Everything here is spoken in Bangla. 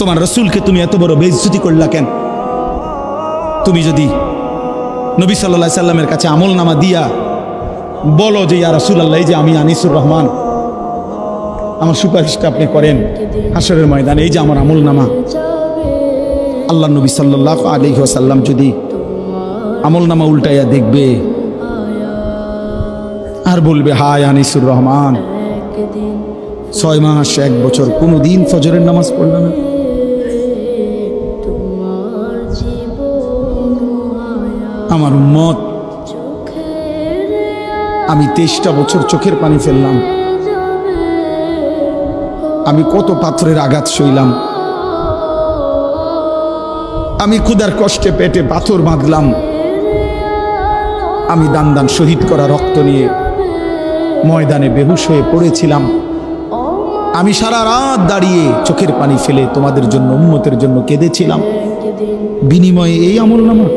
তোমার রসুলকে তুমি এত বড় বেইজ্জতি করলা কেন? তুমি যদি নবী সাল্লাল্লাহু আলাইহি সাল্লামের কাছে আমলনামা দিয়া বলো যে ইয়া রাসূলুল্লাহ, এই যে আমি আনিসুর রহমান, আমার সুপারিশটা আপনি করেন হাশরের ময়দানে, এই যে আমার আমলনামা। আল্লাহ নবী সাল্লাল্লাহু আলাইহি ওয়াসাল্লাম যদি আমলনামা উল্টাইয়া দেখবে আর বলবে, হায় আনিসুর রহমান, 6 মাস 1 বছর কোনোদিন ফজরের নামাজ পড়ল না। আমার উম্মত, আমি 23টা বছর চোখের পানি ফেললাম, আমি কত পাথরের আঘাত সইলাম, আমি ক্ষুধার কষ্টে পেটে পাথর বাঁধলাম, আমি দান দান শহীদ করা রক্ত নিয়ে ময়দানে বেহুশ হয়ে পড়েছিলাম, আমি সারা রাত দাঁড়িয়ে চোখের পানি ফেলে তোমাদের জন্য, উম্মতের জন্য কেঁদেছিলাম, বিনিময়ে এই আমলনামা।